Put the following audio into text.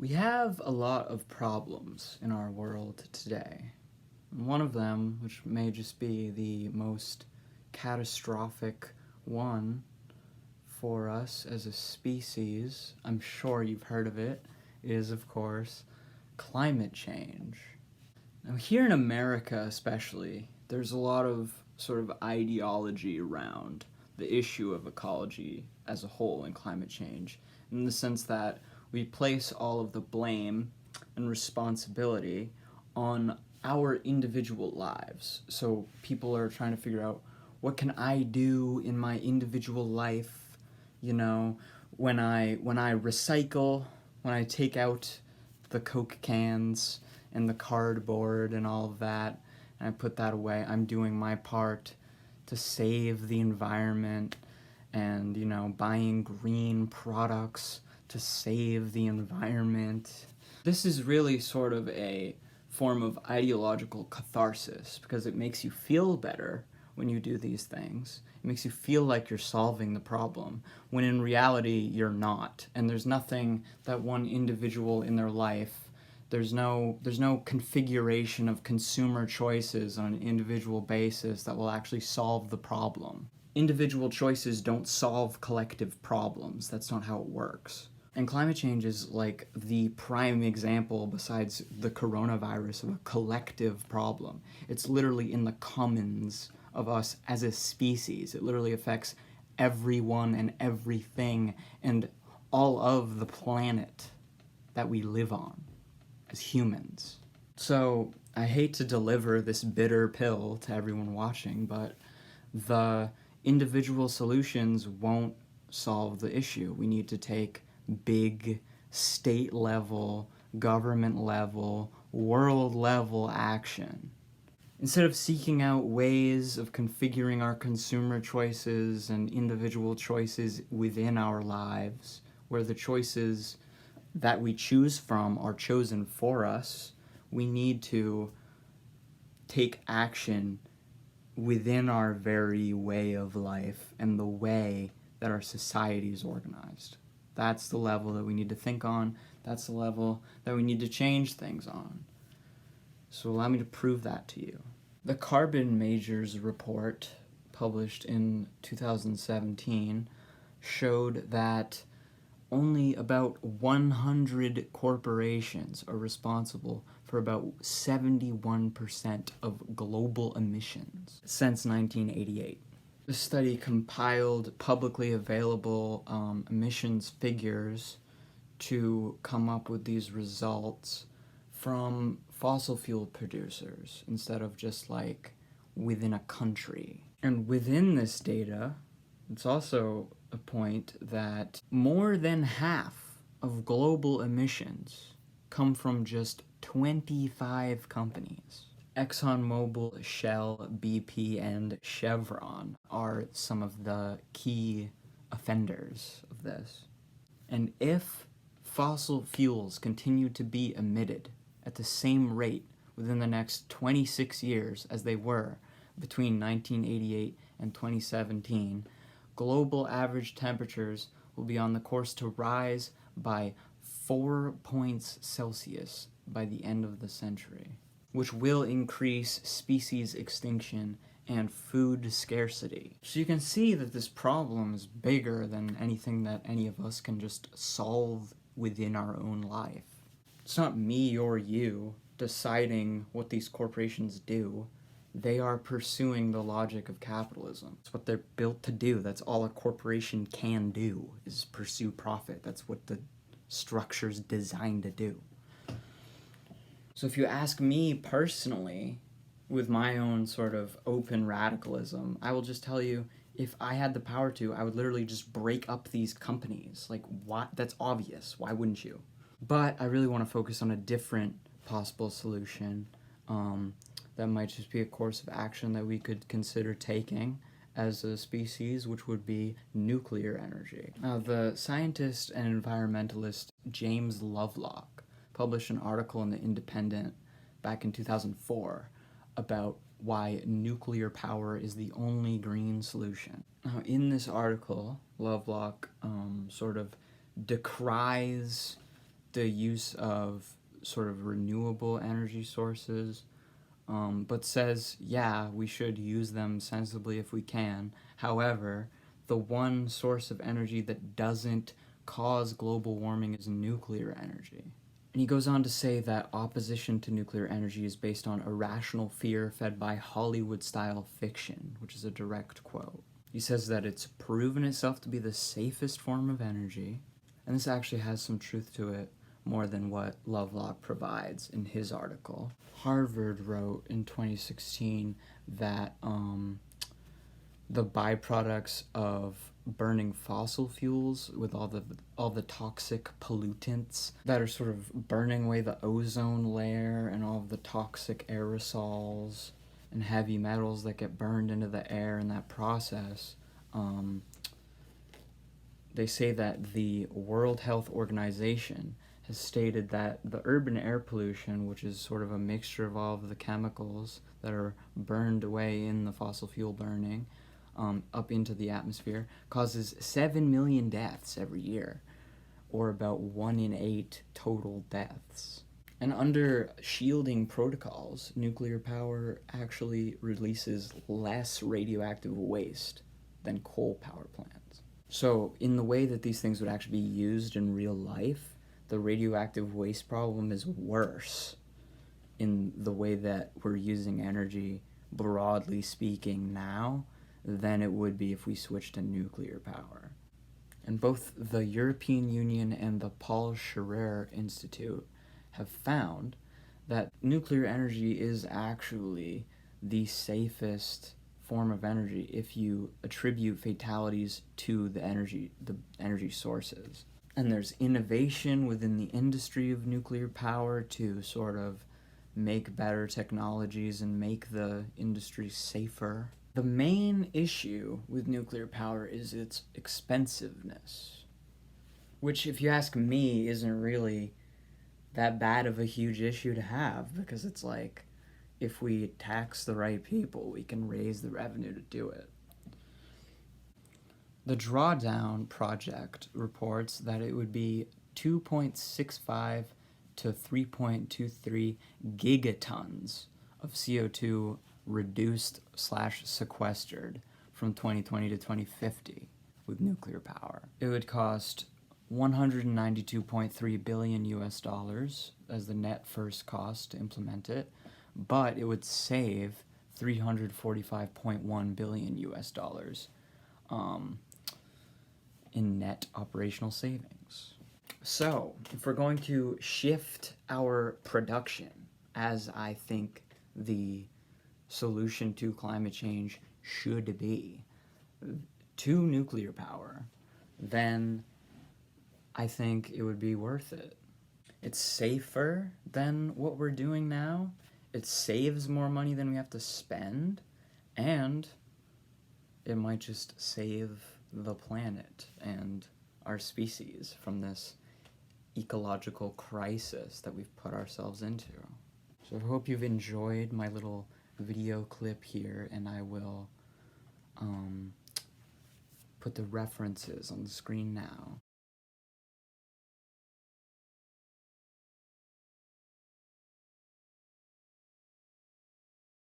We have a lot of problems in our world today. One of them, which may just be the most catastrophic one for us as a species, I'm sure you've heard of it, is of course climate change. Now here in America especially, there's a lot of sort of ideology around the issue of ecology as a whole and climate change, in the sense that we place all of the blame and responsibility on our individual lives. So people are trying to figure out, what can I do in my individual life, you know, when I recycle, when I take out the Coke cans and the cardboard and all of that, and I put that away, I'm doing my part to save the environment, and, you know, buying green products to save the environment. This is really sort of a form of ideological catharsis, because it makes you feel better when you do these things. It makes you feel like you're solving the problem, when in reality you're not. And there's nothing that one individual in their life, there's no configuration of consumer choices on an individual basis that will actually solve the problem. Individual choices don't solve collective problems. That's not how it works. And climate change is like the prime example, besides the coronavirus, of a collective problem. It's literally in the commons of us as a species. It literally affects everyone and everything and all of the planet that we live on as humans. So I hate to deliver this bitter pill to everyone watching, but the individual solutions won't solve the issue. We need to take big state level, government level, world level action. Instead of seeking out ways of configuring our consumer choices and individual choices within our lives, where the choices that we choose from are chosen for us, we need to take action within our very way of life and the way that our society is organized. That's the level that we need to think on. That's the level that we need to change things on. So allow me to prove that to you. The Carbon Majors report, published in 2017, showed that only about 100 corporations are responsible for about 71% of global emissions since 1988. The study compiled publicly available emissions figures to come up with these results from fossil fuel producers instead of just like within a country. And within this data, it's also a point that more than half of global emissions come from just 25 companies. ExxonMobil, Shell, BP, and Chevron are some of the key offenders of this. And if fossil fuels continue to be emitted at the same rate within the next 26 years as they were between 1988 and 2017, global average temperatures will be on the course to rise by 4 points Celsius by the end of the century, which will increase species extinction and food scarcity. So you can see that this problem is bigger than anything that any of us can just solve within our own life. It's not me or you deciding what these corporations do. They are pursuing the logic of capitalism. It's what they're built to do. That's all a corporation can do, is pursue profit. That's what the structure's designed to do. So if you ask me personally, with my own sort of open radicalism, I will just tell you, if I had the power to, I would literally just break up these companies. Like, why? That's obvious. Why wouldn't you? But I really want to focus on a different possible solution that might just be a course of action that we could consider taking as a species, which would be nuclear energy. Now, the scientist and environmentalist James Lovelock published an article in The Independent back in 2004 about why nuclear power is the only green solution. Now, in this article, Lovelock sort of decries the use of sort of renewable energy sources, but says, yeah, we should use them sensibly if we can. However, the one source of energy that doesn't cause global warming is nuclear energy. And he goes on to say that opposition to nuclear energy is based on irrational fear fed by Hollywood-style fiction, which is a direct quote. He says that it's proven itself to be the safest form of energy, and this actually has some truth to it, more than what Lovelock provides in his article. Harvard wrote in 2016 that the byproducts of burning fossil fuels with all the toxic pollutants that are sort of burning away the ozone layer and all of the toxic aerosols and heavy metals that get burned into the air in that process, they say that the World Health Organization has stated that the urban air pollution, which is sort of a mixture of all of the chemicals that are burned away in the fossil fuel burning, up into the atmosphere, causes 7 million deaths every year, or about 1 in 8 total deaths. And under shielding protocols, nuclear power actually releases less radioactive waste than coal power plants. So in the way that these things would actually be used in real life, the radioactive waste problem is worse in the way that we're using energy, broadly speaking, now than it would be if we switched to nuclear power. And both the European Union and the Paul Scherrer Institute have found that nuclear energy is actually the safest form of energy if you attribute fatalities to the energy sources. And there's innovation within the industry of nuclear power to sort of make better technologies and make the industry safer. The main issue with nuclear power is its expensiveness, which, if you ask me, isn't really that bad of a huge issue to have, because it's like, if we tax the right people, we can raise the revenue to do it. The Drawdown Project reports that it would be 2.65 to 3.23 gigatons of CO2 reduced/sequestered from 2020 to 2050 with nuclear power. It would cost $192.3 billion US as the net first cost to implement it, but it would save $345.1 billion US in net operational savings. So, if we're going to shift our production, as I think the solution to climate change should be, to nuclear power, then I think it would be worth it. It's safer than what we're doing now. It saves more money than we have to spend, and it might just save the planet and our species from this ecological crisis that we've put ourselves into. So I hope you've enjoyed my little video clip here, and I will put the references on the screen now.